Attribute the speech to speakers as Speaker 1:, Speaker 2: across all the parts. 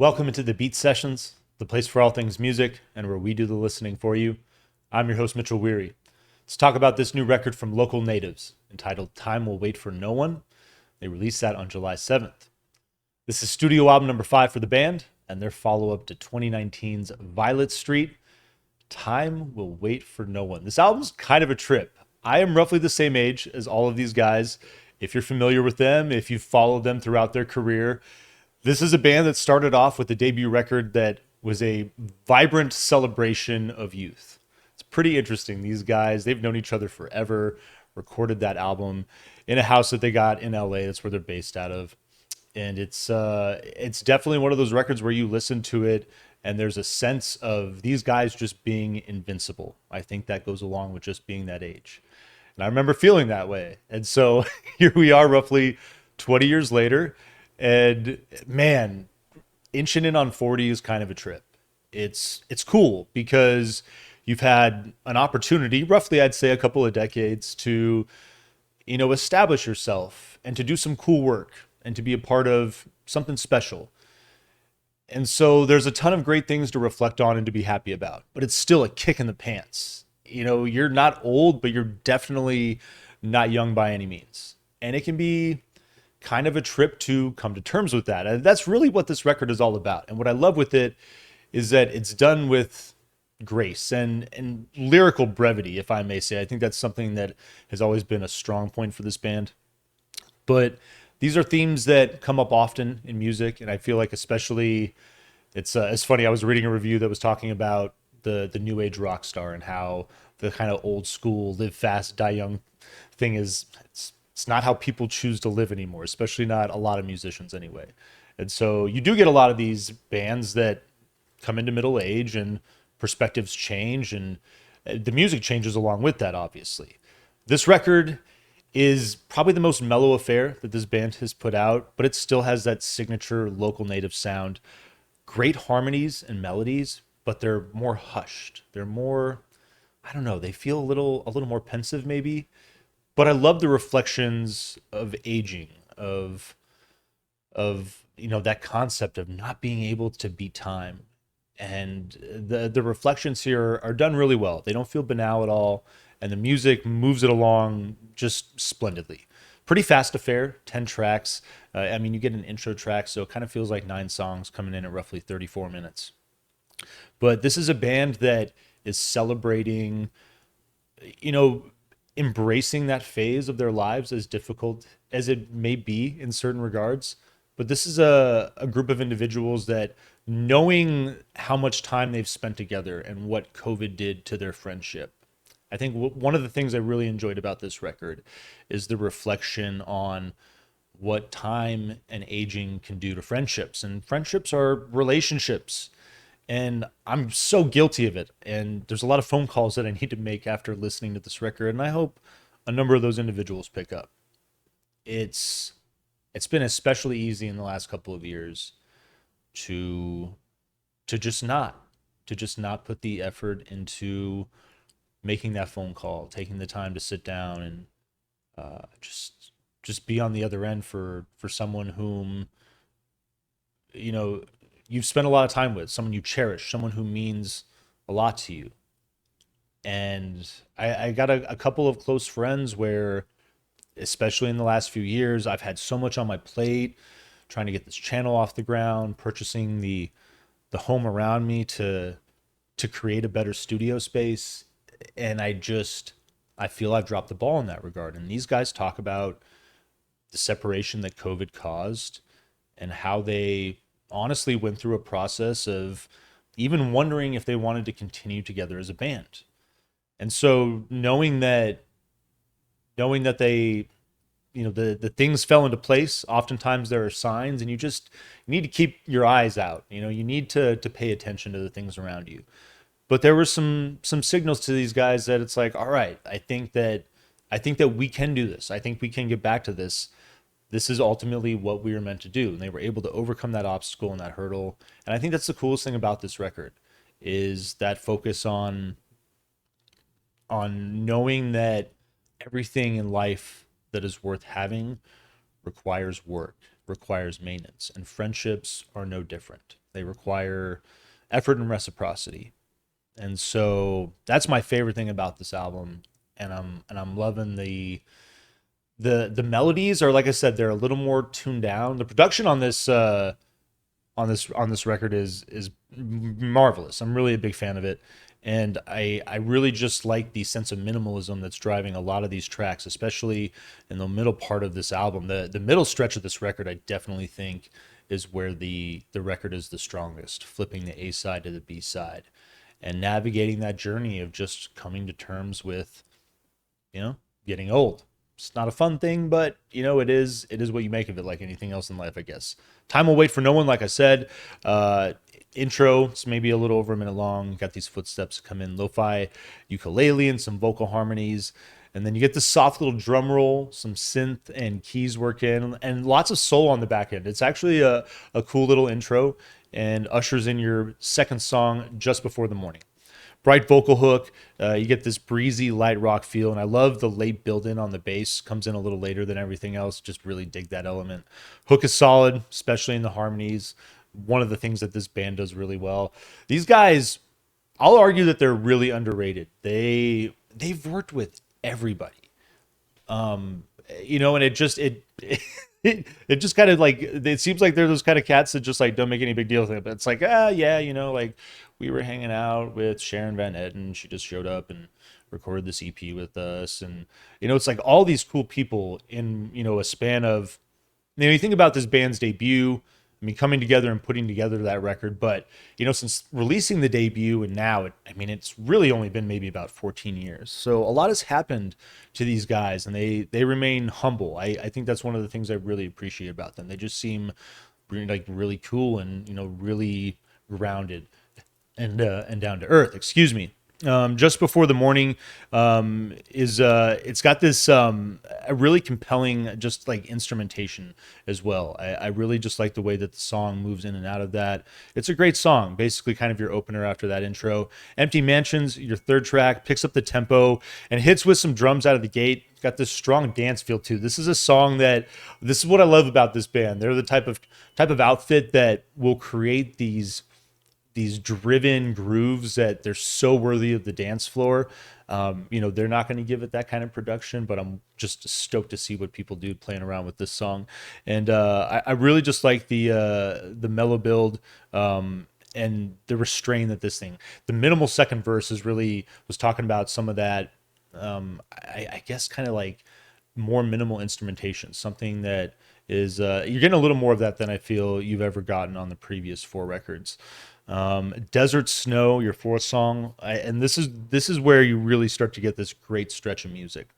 Speaker 1: Welcome into the Beat Sessions, the place for all things music and where we do the listening for you. I'm your host, Mitchell Weary. Let's talk about this new record from Local Natives entitled Time Will Wait for No One. They released that on July 7th. This is studio album number 5 for the band and their follow-up to 2019's Violet Street. Time Will Wait for No One. This album's kind of a trip. I am roughly the same age as all of these guys. If you're familiar with them, if you've followed them throughout their career, this is a band that started off with a debut record that was a vibrant celebration of youth. It's pretty interesting. These guys, they've known each other forever, recorded that album in a house that they got in LA. That's where they're based out of. And it's definitely one of those records where you listen to it and there's a sense of these guys just being invincible. I think that goes along with just being that age. And I remember feeling that way. And so here we are roughly 20 years later. And man, inching in on 40 is kind of a trip. It's cool because you've had an opportunity, roughly I'd say a couple of decades, to establish yourself and to do some cool work and to be a part of something special. And so there's a ton of great things to reflect on and to be happy about, but it's still a kick in the pants. You're not old, but you're definitely not young by any means. And it can be kind of a trip to come to terms with that. And that's really what this record is all about. And what I love with it is that it's done with grace and lyrical brevity, if I may say. I think that's something that has always been a strong point for this band. But these are themes that come up often in music, and I feel like especially it's funny. I was reading a review that was talking about the new age rock star and how the kind of old school live fast, die young thing is it's not how people choose to live anymore, especially not a lot of musicians anyway. And so you do get a lot of these bands that come into middle age and perspectives change and the music changes along with that, obviously. This record is probably the most mellow affair that this band has put out, but it still has that signature Local Native sound. Great harmonies and melodies, but they're more hushed. They're more, I don't know, they feel a little more pensive maybe. But I love the reflections of aging, of that concept of not being able to beat time. And the reflections here are done really well. They don't feel banal at all. And the music moves it along just splendidly. Pretty fast affair, 10 tracks. You get an intro track, so it kind of feels like 9 songs coming in at roughly 34 minutes. But this is a band that is celebrating, embracing that phase of their lives, as difficult as it may be in certain regards. But this is a group of individuals that, knowing how much time they've spent together and what COVID did to their friendship, I think one of the things I really enjoyed about this record is the reflection on what time and aging can do to friendships. And friendships are relationships. And I'm so guilty of it. And there's a lot of phone calls that I need to make after listening to this record. And I hope a number of those individuals pick up. It's been especially easy in the last couple of years to just not put the effort into making that phone call, taking the time to sit down and just be on the other end for someone whom you've spent a lot of time with, someone you cherish, someone who means a lot to you. And I got a couple of close friends where, especially in the last few years, I've had so much on my plate, trying to get this channel off the ground, purchasing the home around me to create a better studio space. And I feel I've dropped the ball in that regard. And these guys talk about the separation that COVID caused and how they honestly went through a process of even wondering if they wanted to continue together as a band. And so knowing that they, the things fell into place, oftentimes there are signs, and you need to keep your eyes out. You need to pay attention to the things around you. But there were some signals to these guys that it's like, all right, I think that we can do this. I think we can get back to this. This is ultimately what we were meant to do. And they were able to overcome that obstacle and that hurdle. And I think that's the coolest thing about this record, is that focus on knowing that everything in life that is worth having requires work, requires maintenance, and friendships are no different. They require effort and reciprocity. And so that's my favorite thing about this album. And I'm loving the melodies are, like I said, they're a little more tuned down. The production on this record is marvelous. I'm really a big fan of it, and I really just like the sense of minimalism that's driving a lot of these tracks, especially in the middle part of this album. The middle stretch of this record, I definitely think, is where the record is the strongest, flipping the A side to the B side, and navigating that journey of just coming to terms with, getting old. It's not a fun thing, but it is what you make of it, like anything else in life, I guess. Time will wait for no one, like I said. uh Intro, it's maybe a little over a minute long. Got these footsteps come in, lo-fi ukulele and some vocal harmonies, and then you get this soft little drum roll, some synth and keys work in, and lots of soul on the back end. It's actually a cool little intro, and ushers in your second song, Just Before the Morning. Bright vocal hook. You get this breezy light rock feel, and I love the late build in on the bass. Comes in a little later than everything else. Just really dig that element. Hook is solid, especially in the harmonies. One of the things that this band does really well. These guys, I'll argue that they're really underrated. They've worked with everybody. And it just kind of like, it seems like they're those kind of cats that just like don't make any big deal of it. But it's like, yeah, like we were hanging out with Sharon Van Etten. She just showed up and recorded this EP with us, and it's like all these cool people in a span of, you think about this band's debut. I mean, coming together and putting together that record, but since releasing the debut and now, it's really only been maybe about 14 years. So a lot has happened to these guys, and they remain humble. I think that's one of the things I really appreciate about them. They just seem really cool and really grounded and down to earth. Excuse me. Just Before the Morning is it's got this a really compelling just like instrumentation as well. I really just like the way that the song moves in and out of that. It's a great song, basically kind of your opener after that intro. Empty Mansions, your third track, picks up the tempo and hits with some drums out of the gate. Got this strong dance feel too. This is a song this is what I love about this band. They're the type of outfit that will create these driven grooves that they're so worthy of the dance floor. They're not going to give it that kind of production, but I'm just stoked to see what people do playing around with this song. And I really just like the mellow build, and the restraint that the minimal second verse was talking about some of that. I guess kind of like more minimal instrumentation, something that is you're getting a little more of that than I feel you've ever gotten on the previous four records. Desert Snow, your fourth song, and this is where you really start to get this great stretch of music.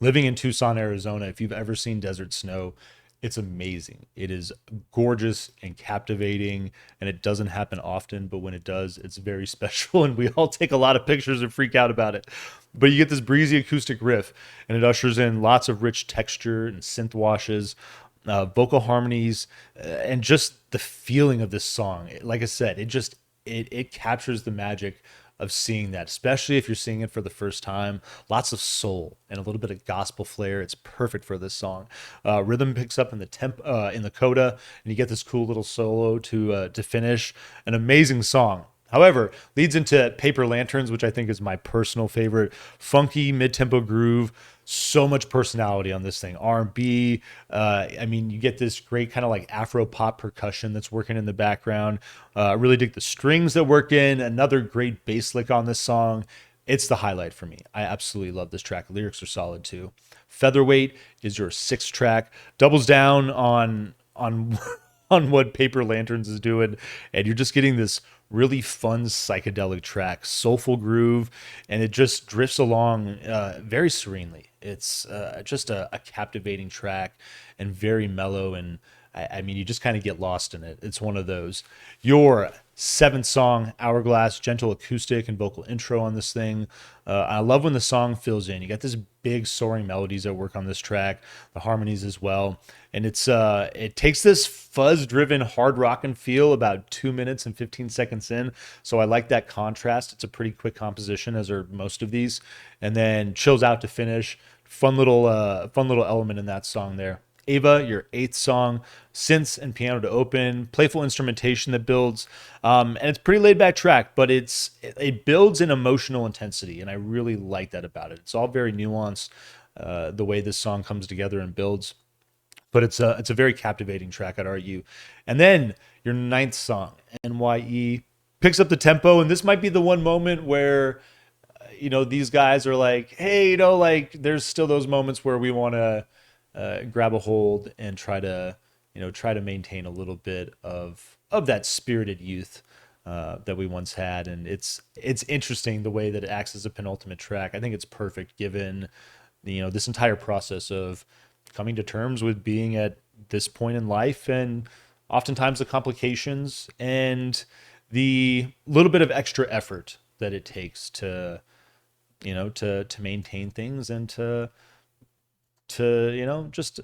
Speaker 1: Living in Tucson, Arizona, if you've ever seen Desert Snow, it's amazing. It is gorgeous and captivating, and it doesn't happen often, but when it does, it's very special, and we all take a lot of pictures and freak out about it. But you get this breezy acoustic riff, and it ushers in lots of rich texture and synth washes, vocal harmonies, and just the feeling of this song. Like I said, it captures the magic of seeing that, especially if you're seeing it for the first time. Lots of soul and a little bit of gospel flair. It's perfect for this song. Rhythm picks up in the coda, and you get this cool little solo to finish. An amazing song. However, leads into Paper Lanterns, which I think is my personal favorite. Funky mid-tempo groove, so much personality on this thing. R&B. You get this great kind of like Afro pop percussion that's working in the background. I really dig the strings that work in. Another great bass lick on this song. It's the highlight for me. I absolutely love this track. Lyrics are solid too. Featherweight is your sixth track. Doubles down on on what Paper Lanterns is doing, and you're just getting this really fun psychedelic track, soulful groove, and it just drifts along very serenely. It's just a captivating track and very mellow, and you just kind of get lost in it. It's one of those. Your seventh song, Hourglass, gentle acoustic and vocal intro on this thing. I love when the song fills in. You got this big soaring melodies that work on this track, the harmonies as well, and it takes this fuzz-driven hard rockin' feel about 2 minutes and 15 seconds in. So I like that contrast. It's a pretty quick composition, as are most of these, and then chills out to finish. Fun little element in that song there. Ava, your eighth song, synths and piano to open, playful instrumentation that builds, and it's a pretty laid back track, but it builds in emotional intensity, and I really like that about it. It's all very nuanced, the way this song comes together and builds, but it's a very captivating track, I'd argue. And then your ninth song, NYE, picks up the tempo, and this might be the one moment where these guys are like, hey, like there's still those moments where we want to grab a hold and try to maintain a little bit of that spirited youth that we once had. And it's interesting the way that it acts as a penultimate track. I think it's perfect given this entire process of coming to terms with being at this point in life, and oftentimes the complications and the little bit of extra effort that it takes to maintain things, and to just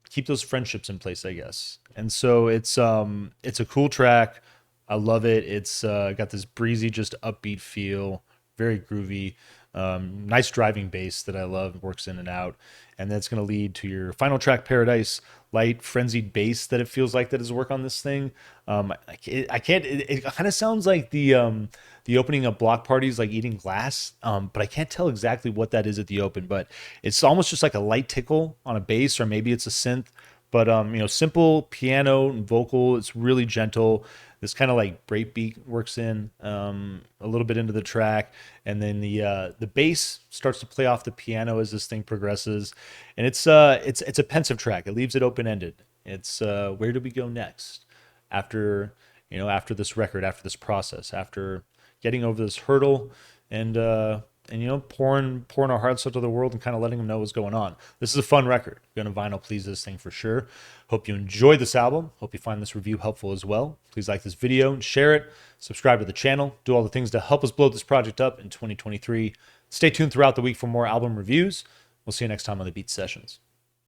Speaker 1: keep those friendships in place, I guess. And so it's a cool track. I love it. It's got this breezy, just upbeat feel, very groovy. Nice driving bass that I love, works in and out. And that's going to lead to your final track, Paradise. Light, frenzied bass that it feels like that does work on this thing. It kind of sounds like the opening of Block Parties, like Eating Glass, but I can't tell exactly what that is at the open. But it's almost just like a light tickle on a bass, or maybe it's a synth. But simple piano and vocal. It's really gentle. This kind of like breakbeat works in a little bit into the track, and then the bass starts to play off the piano as this thing progresses, and it's a pensive track. It leaves it open ended. It's where do we go next after this record, after this process, after getting over this hurdle, and pouring our hearts out to the world and kind of letting them know what's going on. This is a fun record. Gonna vinyl please this thing for sure. Hope you enjoyed this album. Hope you find this review helpful as well. Please like this video and share it. Subscribe to the channel. Do all the things to help us blow this project up in 2023. Stay tuned throughout the week for more album reviews. We'll see you next time on the Beat Sessions.